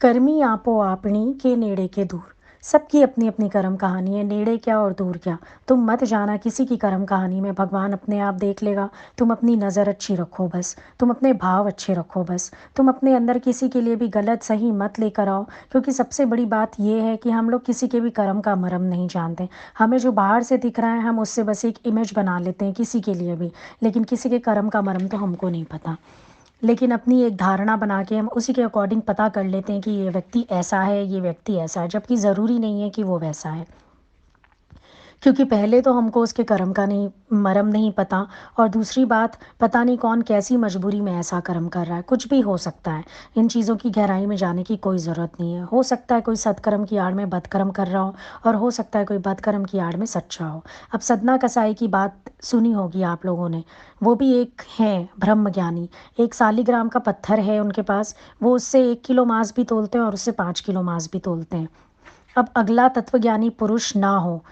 कर्मी आपो आपनी के नेड़े के दूर। सबकी अपनी अपनी कर्म कहानी है, नेड़े क्या और दूर क्या। तुम मत जाना किसी की कर्म कहानी में, भगवान अपने आप देख लेगा। तुम अपनी नज़र अच्छी रखो बस, तुम अपने भाव अच्छे रखो बस। तुम अपने अंदर किसी के लिए भी गलत सही मत लेकर आओ, क्योंकि सबसे बड़ी बात ये है कि हम लोग किसी के भी कर्म का मरम नहीं जानते। हमें जो बाहर से दिख रहा है हम उससे बस एक इमेज बना लेते हैं किसी के लिए भी, लेकिन किसी के कर्म का मरम तो हमको नहीं पता। लेकिन अपनी एक धारणा बना के हम उसी के अकॉर्डिंग पता कर लेते हैं कि ये व्यक्ति ऐसा है, ये व्यक्ति ऐसा है, जबकि ज़रूरी नहीं है कि वो वैसा है। क्योंकि पहले तो हमको उसके कर्म का नहीं मरम नहीं पता, और दूसरी बात, पता नहीं कौन कैसी मजबूरी में ऐसा कर्म कर रहा है, कुछ भी हो सकता है। इन चीज़ों की गहराई में जाने की कोई ज़रूरत नहीं है। हो सकता है कोई सत्कर्म की आड़ में बदकर्म कर रहा हो, और हो सकता है कोई बदकर्म की आड़ में सच्चा हो। अब सदना कसाई की बात सुनी होगी आप लोगों ने। वो भी एक हैं ब्रह्मज्ञानी। एक सालिग्राम का पत्थर है उनके पास, वो उससे 1 किलो मांस भी तोलते हैं और उससे 5 किलो मांस भी तोलते हैं। अब अगला तत्वज्ञानी पुरुष ना हो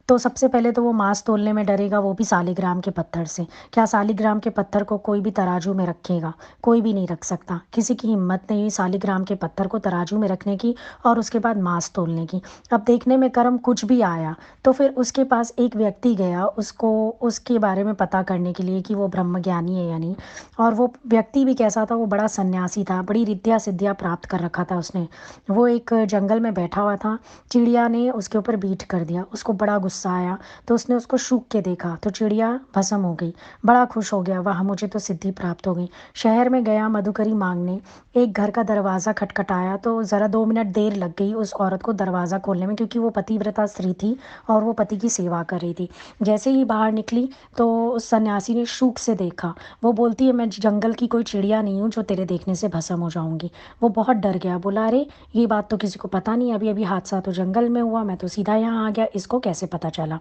तो सबसे पहले तो वो मांस तोलने में डरेगा, वो भी सालिग्राम के पत्थर से। क्या सालिग्राम के पत्थर को कोई भी तराजू में रखेगा? कोई भी नहीं रख सकता। किसी की हिम्मत नहीं हुई सालिग्राम के पत्थर को तराजू में रखने की और उसके बाद मांस तोलने की। अब देखने में कर्म कुछ भी आया, तो फिर उसके पास एक व्यक्ति गया उसको उसके बारे में पता करने के लिए कि वो ब्रह्मज्ञानी है या नहीं। और वो व्यक्ति भी कैसा था, वो बड़ा सन्यासी था, बड़ी रिद्धियाँ सिद्धियाँ प्राप्त कर रखा था उसने। वो एक जंगल में बैठा हुआ था, चिड़िया ने उसके ऊपर बीट कर दिया, उसको बड़ा गुस्सा आया। तो उसने उसको सूंघ के देखा तो चिड़िया भस्म हो गई। बड़ा खुश हो गया, वाह मुझे तो सिद्धि प्राप्त हो गई। शहर में गया मधुकरी मांगने। एक घर का दरवाज़ा खटखटाया तो ज़रा 2 मिनट देर लग गई उस औरत को दरवाज़ा खोलने में, क्योंकि वो पतिव्रता स्त्री थी और वो पति की सेवा कर रही थी। जैसे ही बाहर निकली तो उस सन्यासी ने शूक से देखा। वो बोलती है, मैं जंगल की कोई चिड़िया नहीं हूँ जो तेरे देखने से भस्म हो जाऊंगी। वो बहुत डर गया, बोला अरे ये बात तो किसी को पता नहीं, अभी अभी हादसा तो जंगल में हुआ, मैं तो सीधा यहाँ आ गया, इसको कैसे पता चला?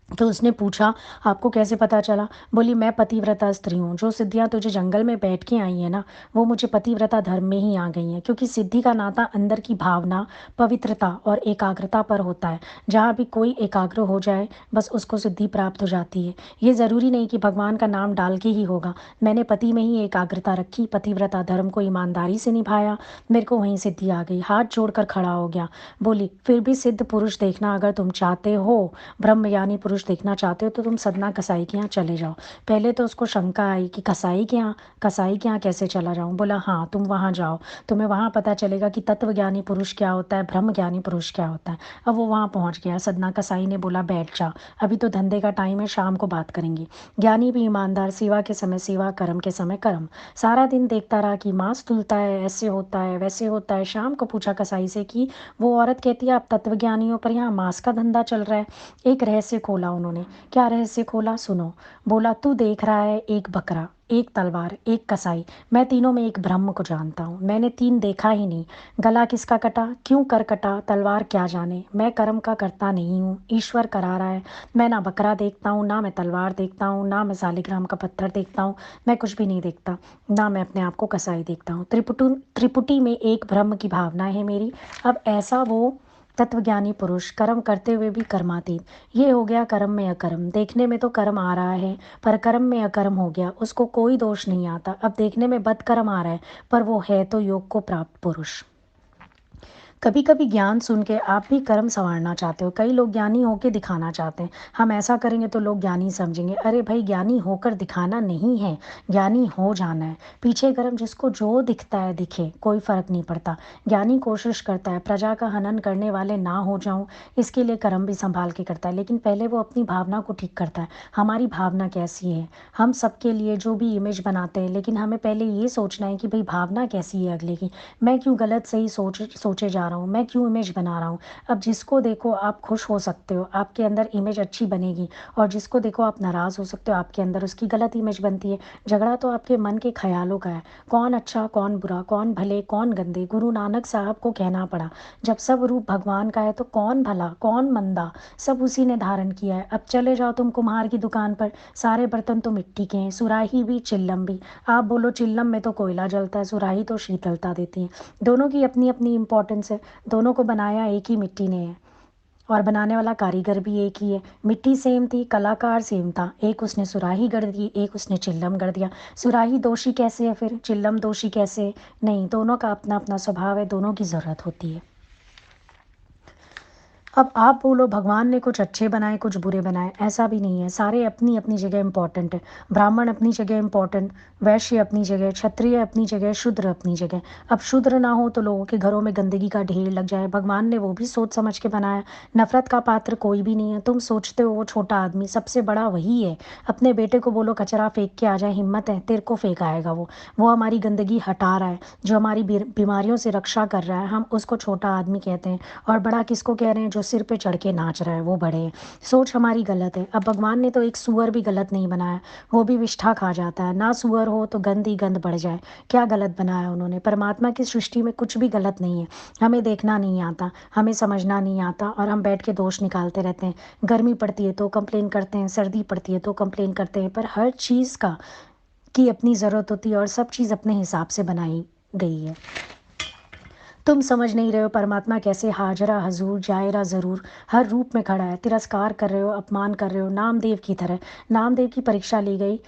तो उसने पूछा, आपको कैसे पता चला? बोली, मैं पतिव्रता स्त्री हूँ, जो सिद्धियाँ तुझे जंगल में बैठ के आई हैं ना, वो मुझे पतिव्रता धर्म में ही आ गई हैं, क्योंकि सिद्धि का नाता अंदर की भावना, पवित्रता और एकाग्रता पर होता है। जहाँ भी कोई एकाग्र हो जाए बस उसको सिद्धि प्राप्त हो जाती है। ये ज़रूरी नहीं कि भगवान का नाम डाल के ही होगा। मैंने पति में ही एकाग्रता रखी, पतिव्रता धर्म को ईमानदारी से निभाया, मेरे को वहीं सिद्धि आ गई। हाथ जोड़कर खड़ा हो गया। बोली, फिर भी सिद्ध पुरुष देखना अगर तुम चाहते हो, ब्रह्मज्ञानी पुरुष देखना चाहते हो, तो तुम सदना कसाई के यहाँ चले जाओ। पहले तो उसको शंका आई कि कसाई के यहाँ कैसे चला जाऊँ? बोला, हाँ तुम वहाँ जाओ, तुम्हें वहाँ पता चलेगा कि तत्वज्ञानी पुरुष क्या होता है, ब्रह्मज्ञानी पुरुष क्या होता है। अब वो वहाँ पहुँच गया। सदना कसाई ने बोला, बैठ जा, अभी तो धंधे का टाइम है, शाम को बात करेंगे। ज्ञानी भी ईमानदार, सेवा के समय सेवा, कर्म के समय कर्म। सारा दिन देखता रहा कि मांस तुलता है, ऐसे होता है वैसे होता है। शाम को पूछा कसाई से कि वो औरत कहती है आप तत्वज्ञानियों पर यहाँ मांस का धंधा चल रहा है। एक रहस्य खोला उन्होंने। क्या रहस्य खोला? सुनो। बोला, तू देख रहा है एक बकरा, एक तलवार, एक कसाई, मैं तीनों में एक ब्रह्म को जानता हूँ। मैंने तीन देखा ही नहीं। गला किसका कटा, क्यों कर कटा, तलवार क्या जाने। मैं कर्म का करता नहीं हूँ, ईश्वर करा रहा है। मैं ना बकरा देखता हूँ, ना मैं तलवार देखता हूँ, ना मैं सालिग्राम का पत्थर देखता हूँ। मैं कुछ भी नहीं देखता, ना मैं अपने आप को कसाई देखता हूँ। त्रिपुटी में एक ब्रह्म की भावना है मेरी। अब ऐसा वो तत्वज्ञानी पुरुष, कर्म करते हुए भी कर्मातीत। ये हो गया कर्म में अकर्म। देखने में तो कर्म आ रहा है पर कर्म में अकर्म हो गया, उसको कोई दोष नहीं आता। अब देखने में बदकर्म आ रहा है पर वो है तो योग को प्राप्त पुरुष। कभी कभी ज्ञान सुन के आप भी कर्म संवारना चाहते हो। कई लोग ज्ञानी होके दिखाना चाहते हैं, हम ऐसा करेंगे तो लोग ज्ञानी समझेंगे। अरे भाई, ज्ञानी होकर दिखाना नहीं है, ज्ञानी हो जाना है। पीछे कर्म जिसको जो दिखता है दिखे, कोई फर्क नहीं पड़ता। ज्ञानी कोशिश करता है प्रजा का हनन करने वाले ना हो जाऊं, इसके लिए कर्म भी संभाल के करता है। लेकिन पहले वो अपनी भावना को ठीक करता है। हमारी भावना कैसी है? हम सबके लिए जो भी इमेज बनाते हैं, लेकिन हमें पहले ये सोचना है कि भाई भावना कैसी है अगले की। मैं क्यों गलत सही सोचे जा रहा हूँ, मैं क्यों इमेज बना रहा हूँ। अब जिसको देखो आप खुश हो सकते हो, आपके अंदर इमेज अच्छी बनेगी, और जिसको देखो आप नाराज़ हो सकते हो, आपके अंदर उसकी गलत इमेज बनती है। झगड़ा तो आपके मन के ख्यालों का है। कौन अच्छा कौन बुरा, कौन भले कौन गंदे, गुरु नानक साहब को कहना पड़ा, जब सब रूप भगवान का है तो कौन भला कौन मंदा, सब उसी ने धारण किया है। अब चले जाओ तुम कुम्हार की दुकान पर, सारे बर्तन तो मिट्टी के हैं, सुराही भी चिल्लम भी। आप बोलो चिल्लम में तो कोयला जलता है, सुराही तो शीतलता देती है। दोनों की अपनी अपनी इम्पोर्टेंस है, दोनों को बनाया एक ही मिट्टी ने है। और बनाने वाला कारीगर भी एक ही है। मिट्टी सेम थी, कलाकार सेम था। एक उसने सुराही गढ़ दी, एक उसने चिल्लम गढ़ दिया। सुराही दोषी कैसे है फिर? चिल्लम दोषी कैसे है? नहीं, दोनों का अपना अपना स्वभाव है, दोनों की ज़रूरत होती है। अब आप बोलो भगवान ने कुछ अच्छे बनाए, कुछ बुरे बनाए, ऐसा भी नहीं है। सारे अपनी अपनी जगह इंपॉर्टेंट है। ब्राह्मण अपनी जगह इंपॉर्टेंट, वैश्य अपनी जगह, क्षत्रिय अपनी जगह, शूद्र अपनी जगह। अब शूद्र ना हो तो लोगों के घरों में गंदगी का ढेर लग जाए। भगवान ने वो भी सोच समझ के बनाया। नफरत का पात्र कोई भी नहीं है। तुम सोचते हो वो छोटा आदमी, सबसे बड़ा वही है। अपने बेटे को बोलो कचरा फेंक के आ जाए, हिम्मत है तेरे को फेंक आएगा वो हमारी गंदगी हटा रहा है, जो हमारी बीमारियों से रक्षा कर रहा है, हम उसको छोटा आदमी कहते हैं। और बड़ा किसको कह रहे हैं? जो सिर पे चढ़ के नाच रहा है वो बड़े हैं। सोच हमारी गलत है। अब भगवान ने तो एक सूअर भी गलत नहीं बनाया, वो भी विष्ठा खा जाता है ना। सूअर हो तो गंद ही गंद बढ़ जाए, क्या गलत बनाया उन्होंने? परमात्मा की सृष्टि में कुछ भी गलत नहीं है। हमें देखना नहीं आता, हमें समझना नहीं आता, और हम बैठ के दोष निकालते रहते हैं। गर्मी पड़ती है तो कंप्लेन करते हैं, सर्दी पड़ती है तो कंप्लेन करते हैं, पर हर चीज़ का की अपनी ज़रूरत होती है और सब चीज़ अपने हिसाब से बनाई गई है। तुम समझ नहीं रहे हो परमात्मा कैसे हाजरा हजूर जायरा ज़रूर हर रूप में खड़ा है। तिरस्कार कर रहे हो, अपमान कर रहे हो, नामदेव की तरह। नामदेव की परीक्षा ली गई,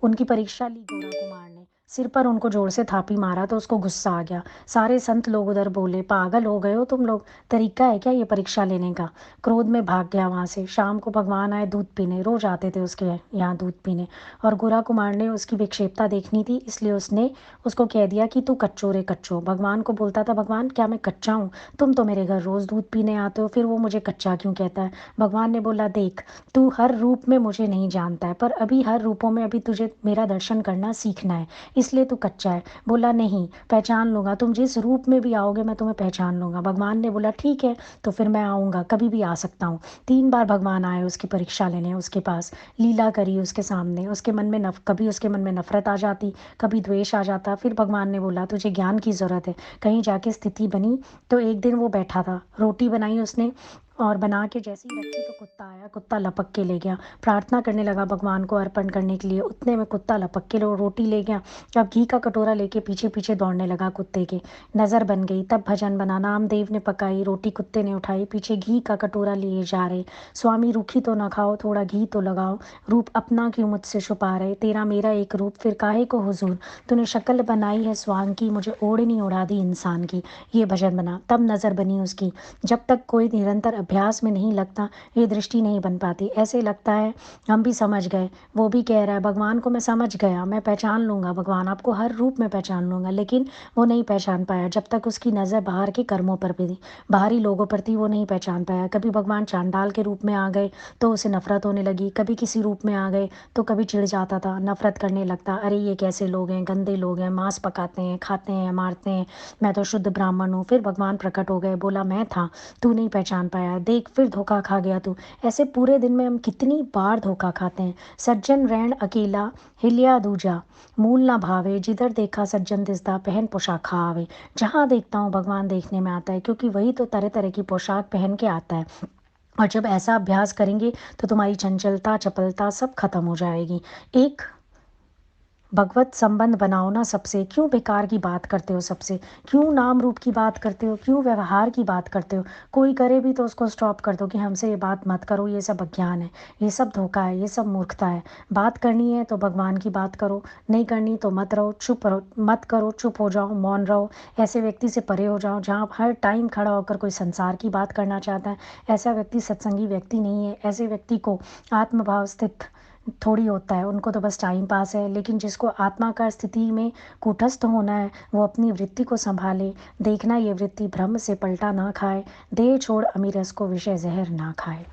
उनकी परीक्षा ली गोरा कुमार ने। सिर पर उनको जोर से थापी मारा तो उसको गुस्सा आ गया। सारे संत लोग उधर बोले, पागल हो गए हो तुम लोग, तरीका है क्या ये परीक्षा लेने का? क्रोध में भाग गया वहाँ से। शाम को भगवान आए दूध पीने, रोज आते थे उसके यहाँ दूध पीने। और गोरा कुमार ने उसकी विक्षेपता देखनी थी, इसलिए उसने उसको कह दिया कि तू कच्चो रे कच्चो। भगवान को बोलता था, भगवान क्या मैं कच्चा हूँ? तुम तो मेरे घर रोज दूध पीने आते हो, फिर वो मुझे कच्चा क्यों कहता है? भगवान ने बोला, देख तू हर रूप में मुझे नहीं जानता है, पर अभी हर रूपों में अभी तुझे मेरा दर्शन करना सीखना है, इसलिए तू कच्चा है। बोला, नहीं पहचान लूंगा, तुम जिस रूप में भी आओगे मैं तुम्हें पहचान लूंगा। भगवान ने बोला, ठीक है तो फिर मैं आऊँगा, कभी भी आ सकता हूँ। 3 बार भगवान आए उसकी परीक्षा लेने उसके पास, लीला करी उसके सामने। उसके मन में कभी उसके मन में नफरत आ जाती, कभी द्वेष आ जाता। फिर भगवान ने बोला, तुझे ज्ञान की ज़रूरत है। कहीं जाके स्थिति बनी तो एक दिन वो बैठा था, रोटी बनाई उसने, और बना के जैसे ही रखी तो कुत्ता आया, कुत्ता लपक के ले गया। प्रार्थना करने लगा भगवान को अर्पण करने के लिए, उतने में कुत्ता लपक के रोटी ले गया। अब घी का कटोरा लेके पीछे पीछे दौड़ने लगा कुत्ते के। नज़र बन गई, तब भजन बना, नामदेव ने पकाई रोटी, कुत्ते ने उठाई, पीछे घी का कटोरा लिए जा रहे। स्वामी रूखी तो ना खाओ, थोड़ा घी तो लगाओ, रूप अपना क्यों मुझसे छुपा रहे? तेरा मेरा एक रूप, फिर काहे को हुजूर? तूने शक्ल बनाई है स्वांग की, मुझे ओढ़नी उड़ा दी इंसान की। ये भजन बना, तब नज़र बनी उसकी। जब तक कोई निरंतर अभ्यास में नहीं लगता, ये दृष्टि नहीं बन पाती। ऐसे लगता है हम भी समझ गए, वो भी कह रहा है भगवान को मैं समझ गया, मैं पहचान लूँगा भगवान, आपको हर रूप में पहचान लूँगा, लेकिन वो नहीं पहचान पाया। जब तक उसकी नज़र बाहर के कर्मों पर भी थी, बाहरी लोगों पर थी, वो नहीं पहचान पाया। कभी भगवान चांडाल के रूप में आ गए तो उसे नफरत होने लगी, कभी किसी रूप में आ गए तो कभी चिढ़ जाता था, नफरत करने लगता, अरे ये कैसे लोग हैं, गंदे लोग हैं, मांस पकाते हैं, खाते हैं, मारते हैं, मैं तो शुद्ध ब्राह्मण हूँ। फिर भगवान प्रकट हो गए, बोला मैं था, तू नहीं पहचान पाया, देख फिर धोखा खा गया तू। ऐसे पूरे दिन में हम कितनी बार धोखा खाते हैं। सज्जन रैन अकेला हिलिया दूजा, मूल ना भावे, जिधर देखा सज्जन दिसदा, पहन पोशाक आवे। जहाँ देखता हूँ भगवान देखने में आता है, क्योंकि वही तो तरह तरह की पोशाक पहन के आता है। और जब ऐसा अभ्यास करेंगे तो तुम्हारी चंचलता, चपलता सब खत्म हो जाएगी। एक भगवत संबंध बनाओ ना सबसे। क्यों बेकार की बात करते हो सबसे? क्यों नाम रूप की बात करते हो? क्यों व्यवहार की बात करते हो? कोई करे भी तो उसको स्टॉप कर दो कि हमसे ये बात मत करो, ये सब अज्ञान है, ये सब धोखा है, ये सब मूर्खता है। बात करनी है तो भगवान की बात करो, नहीं करनी तो मत रहो, चुप रहो, मत करो, चुप हो जाओ, मौन रहो। ऐसे व्यक्ति से परे हो जाओ जहाँ हर टाइम खड़ा होकर कोई संसार की बात करना चाहता है। ऐसा व्यक्ति सत्संगी व्यक्ति नहीं है। ऐसे व्यक्ति को आत्मभाव स्थित थोड़ी होता है, उनको तो बस टाइम पास है। लेकिन जिसको आत्माकार स्थिति में कूटस्थ होना है, वो अपनी वृत्ति को संभाले। देखना ये वृत्ति ब्रह्म से पलटा ना खाए, देह छोड़ अमीरस को विषय जहर ना खाए।